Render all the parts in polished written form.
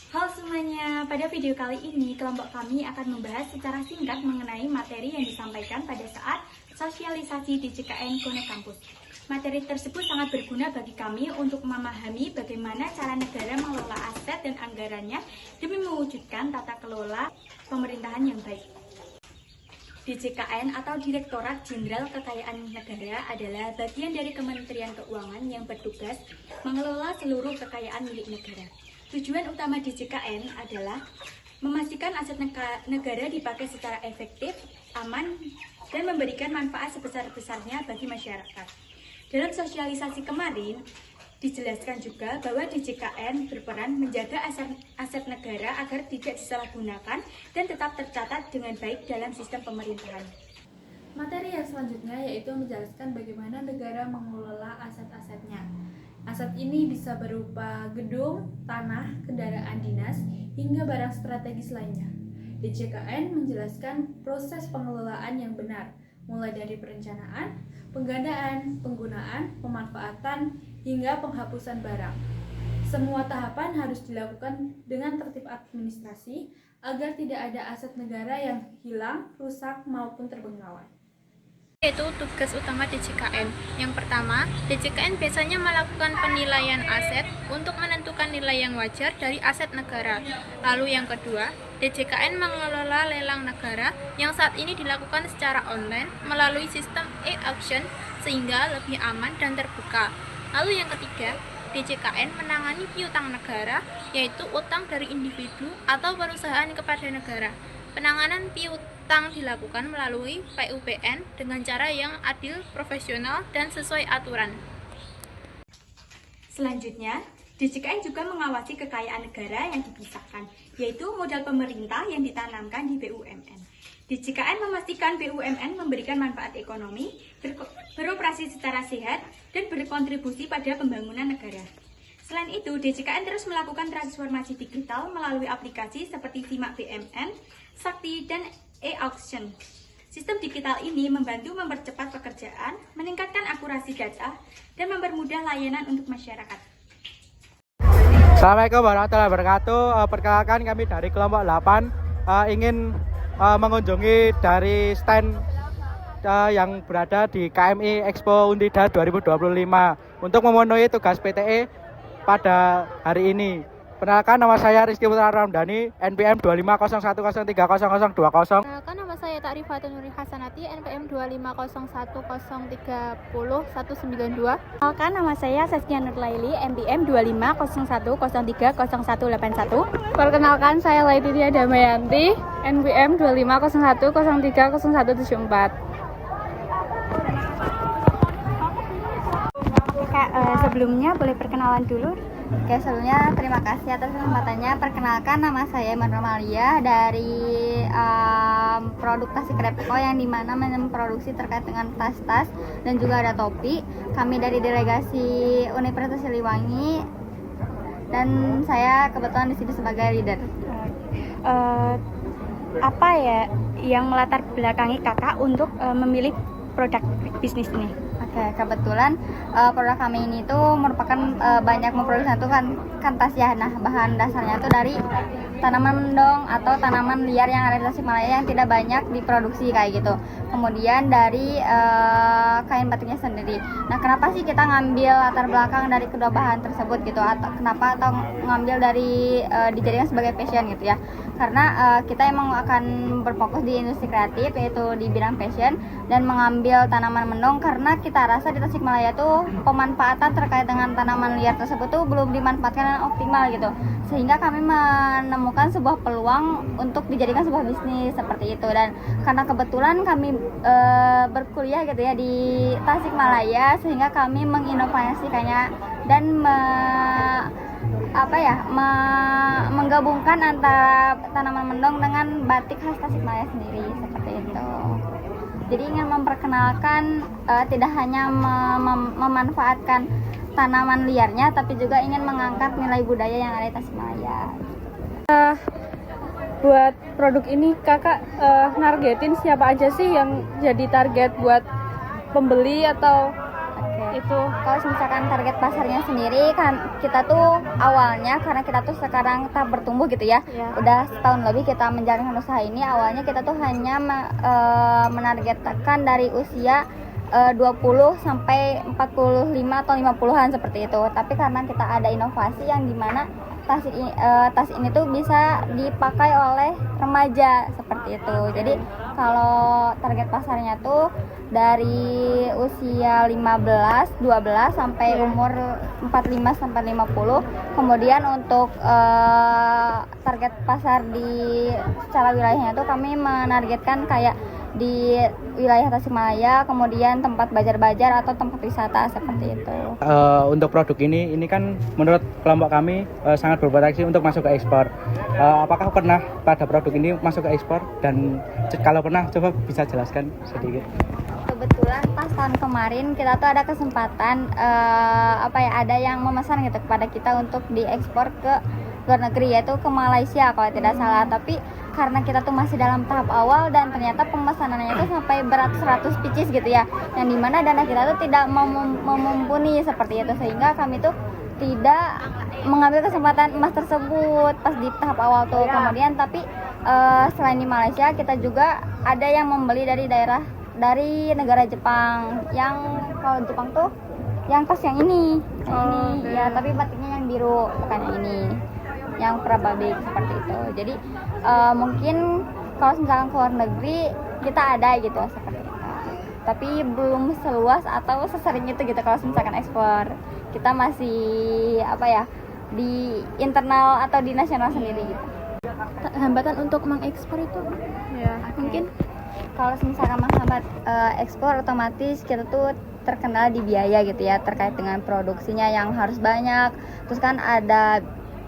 Halo semuanya, pada video kali ini kelompok kami akan membahas secara singkat mengenai materi yang disampaikan pada saat sosialisasi di CKN Connect Campus. Materi tersebut sangat berguna bagi kami untuk memahami bagaimana cara negara mengelola aset dan anggarannya demi mewujudkan tata kelola pemerintahan yang baik. DJKN atau Direktorat Jenderal Kekayaan Negara adalah bagian dari Kementerian Keuangan yang bertugas mengelola seluruh kekayaan milik negara. Tujuan utama DJKN adalah memastikan aset negara dipakai secara efektif, aman, dan memberikan manfaat sebesar-besarnya bagi masyarakat. Dalam sosialisasi kemarin, dijelaskan juga bahwa DJKN berperan menjaga aset negara agar tidak disalahgunakan dan tetap tercatat dengan baik dalam sistem pemerintahan. Materi yang selanjutnya yaitu menjelaskan bagaimana negara mengelola aset-asetnya. Aset ini bisa berupa gedung, tanah, kendaraan dinas, hingga barang strategis lainnya. DJKN menjelaskan proses pengelolaan yang benar, mulai dari perencanaan, penggandaan, penggunaan, pemanfaatan, hingga penghapusan barang. Semua tahapan harus dilakukan dengan tertib administrasi agar tidak ada aset negara yang hilang, rusak, maupun terbengkalai. Yaitu tugas utama DJKN. Yang pertama, DJKN biasanya melakukan penilaian aset untuk menentukan nilai yang wajar dari aset negara. Lalu yang kedua, DJKN mengelola lelang negara yang saat ini dilakukan secara online melalui sistem e-auction sehingga lebih aman dan terbuka. Lalu yang ketiga, DJKN menangani piutang negara, yaitu utang dari individu atau perusahaan kepada negara. Penanganan piutang dilakukan melalui PUPN dengan cara yang adil, profesional, dan sesuai aturan. Selanjutnya, DJKN juga mengawasi kekayaan negara yang dipisahkan, yaitu modal pemerintah yang ditanamkan di BUMN. DJKN memastikan BUMN memberikan manfaat ekonomi, beroperasi secara sehat, dan berkontribusi pada pembangunan negara. Selain itu, DJKN terus melakukan transformasi digital melalui aplikasi seperti Simak BMN, Sakti, dan e-auction. Sistem digital ini membantu mempercepat pekerjaan, meningkatkan akurasi data, dan mempermudah layanan untuk masyarakat. Assalamualaikum warahmatullahi wabarakatuh. Perkenalkan kami dari kelompok 8 ingin mengunjungi dari stand yang berada di KMI Expo Undida 2025 untuk memenuhi tugas PTE pada hari ini. Perkenalkan, nama saya Rizky Putra Ramdhani, NPM 2501030020. Perkenalkan, nama saya Ta'rifatun Nuri Hasanati, NPM 2501030192. Perkenalkan, nama saya Saskia Nurlaili, NPM 2501030181. Perkenalkan, saya Laititia Damayanti, NPM 2501030174. Sebelumnya boleh perkenalan dulu. Oke, sebelumnya terima kasih atas kesempatannya. Perkenalkan, nama saya Iman Romalia dari produk Tasik Repko yang dimana memproduksi terkait dengan tas-tas dan juga ada topi. Kami dari delegasi Universitas Siliwangi dan saya kebetulan di sini sebagai leader. Apa ya yang melatar belakangi kakak untuk memilih produk bisnis ini? Oke, kebetulan produk kami ini tuh merupakan banyak memproduksi itu kan tas ya. Nah, bahan dasarnya itu dari tanaman mendong atau tanaman liar yang ada di Tasikmalaya yang tidak banyak diproduksi kayak gitu. Kemudian dari kain batiknya sendiri. Nah, kenapa sih kita ngambil latar belakang dari kedua bahan tersebut gitu? Atau ngambil dari dijadikan sebagai passion gitu ya? Karena kita emang akan berfokus di industri kreatif, yaitu di bidang fashion, dan mengambil tanaman mendong karena kita rasa di Tasikmalaya tuh pemanfaatan terkait dengan tanaman liar tersebut tuh belum dimanfaatkan dengan optimal gitu, sehingga kami menemukan sebuah peluang untuk dijadikan sebuah bisnis seperti itu. Dan karena kebetulan kami berkuliah gitu ya di Tasikmalaya, sehingga kami menginovasikannya dan menggabungkan antara tanaman mendong dengan batik khas Tasikmalaya sendiri seperti itu. Jadi ingin memperkenalkan tidak hanya memanfaatkan tanaman liarnya, tapi juga ingin mengangkat nilai budaya yang ada di Tasikmalaya. Buat produk ini kakak nargetin siapa aja sih yang jadi target buat pembeli atau itu. Kalau misalkan target pasarnya sendiri kan kita tuh awalnya karena kita tuh sekarang tahap bertumbuh gitu ya. Ya. Udah setahun lebih kita menjalankan usaha ini. Awalnya kita tuh hanya menargetkan dari usia 20 sampai 45 atau 50-an seperti itu. Tapi karena kita ada inovasi yang dimana tas ini tuh bisa dipakai oleh remaja seperti itu. Jadi kalau target pasarnya tuh dari usia 15, 12 sampai umur 45 sampai 50. Kemudian untuk target pasar di secara wilayahnya tuh kami menargetkan kayak di wilayah Tasikmalaya, kemudian tempat bajar-bajar atau tempat wisata seperti itu. Untuk produk ini kan menurut kelompok kami sangat berpotensi untuk masuk ke ekspor. Apakah pernah pada produk ini masuk ke ekspor, dan kalau pernah coba bisa jelaskan sedikit? Kebetulan pas tahun kemarin kita tuh ada kesempatan ada yang memesan gitu kepada kita untuk diekspor ke luar negeri, yaitu ke Malaysia kalau tidak salah. Tapi karena kita tuh masih dalam tahap awal dan ternyata pemesanannya itu sampai berat 100 pieces gitu ya, yang dimana dana kita tuh tidak mumpuni seperti itu, sehingga kami tuh tidak mengambil kesempatan emas tersebut pas di tahap awal tuh. Kemudian tapi selain di Malaysia kita juga ada yang membeli dari negara Jepang, yang kalau Jepang tuh yang tas yang ini ya, tapi batiknya yang biru bukan yang ini, yang prababik seperti itu. Jadi mungkin kalau misalkan ke luar negeri kita ada gitu seperti itu, tapi belum seluas atau sesering itu gitu. Kalau misalkan ekspor kita masih di internal atau di nasional sendiri gitu. Hambatan untuk mengekspor itu mungkin Kalau misalkan menghambat ekspor, otomatis kita tuh terkendala di biaya gitu ya, terkait dengan produksinya yang harus banyak. Terus kan ada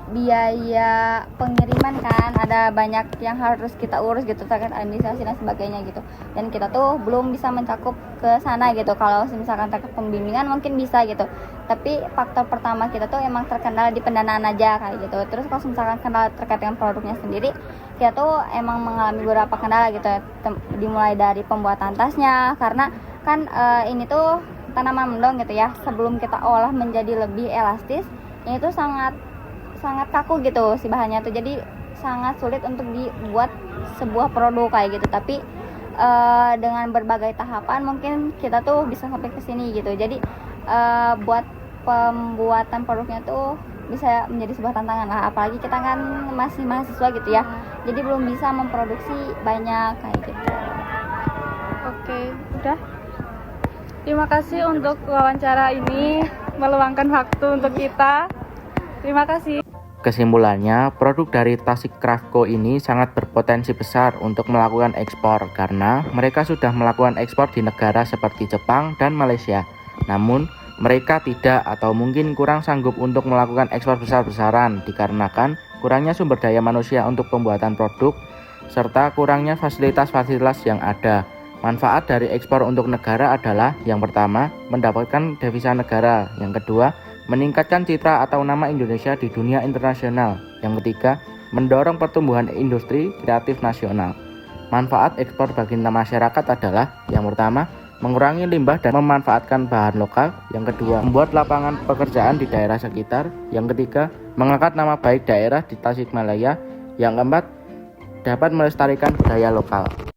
biaya pengiriman kan, ada banyak yang harus kita urus gitu terkait administrasi dan sebagainya gitu. Dan kita tuh belum bisa mencakup ke sana gitu. Kalau misalkan terkait pembimbingan mungkin bisa gitu. Tapi faktor pertama kita tuh emang terkendala di pendanaan aja kayak gitu. Terus kalau misalkan kendala terkait dengan produknya sendiri, kita tuh emang mengalami beberapa kendala gitu ya. Dimulai dari pembuatan tasnya, karena kan ini tuh tanaman mendong gitu ya. Sebelum kita olah menjadi lebih elastis, ini tuh sangat kaku gitu si bahannya tuh, jadi sangat sulit untuk dibuat sebuah produk kayak gitu. Tapi dengan berbagai tahapan mungkin kita tuh bisa sampai ke sini gitu. Jadi buat pembuatan produknya tuh bisa menjadi sebuah tantangan lah, apalagi kita kan masih mahasiswa gitu ya, jadi belum bisa memproduksi banyak kayak gitu. Oke, udah. Terima kasih untuk wawancara ini, meluangkan waktu untuk kita. Terima kasih. Kesimpulannya, produk dari Tasik Craft Co ini sangat berpotensi besar untuk melakukan ekspor karena mereka sudah melakukan ekspor di negara seperti Jepang dan Malaysia. Namun, mereka tidak atau mungkin kurang sanggup untuk melakukan ekspor besar-besaran dikarenakan kurangnya sumber daya manusia untuk pembuatan produk serta kurangnya fasilitas-fasilitas yang ada. Manfaat dari ekspor untuk negara adalah yang pertama, mendapatkan devisa negara, yang kedua, meningkatkan citra atau nama Indonesia di dunia internasional. Yang ketiga, mendorong pertumbuhan industri kreatif nasional. Manfaat ekspor bagi masyarakat adalah yang pertama, mengurangi limbah dan memanfaatkan bahan lokal. Yang kedua, membuat lapangan pekerjaan di daerah sekitar. Yang ketiga, mengangkat nama baik daerah di Tasikmalaya. Yang keempat, dapat melestarikan budaya lokal.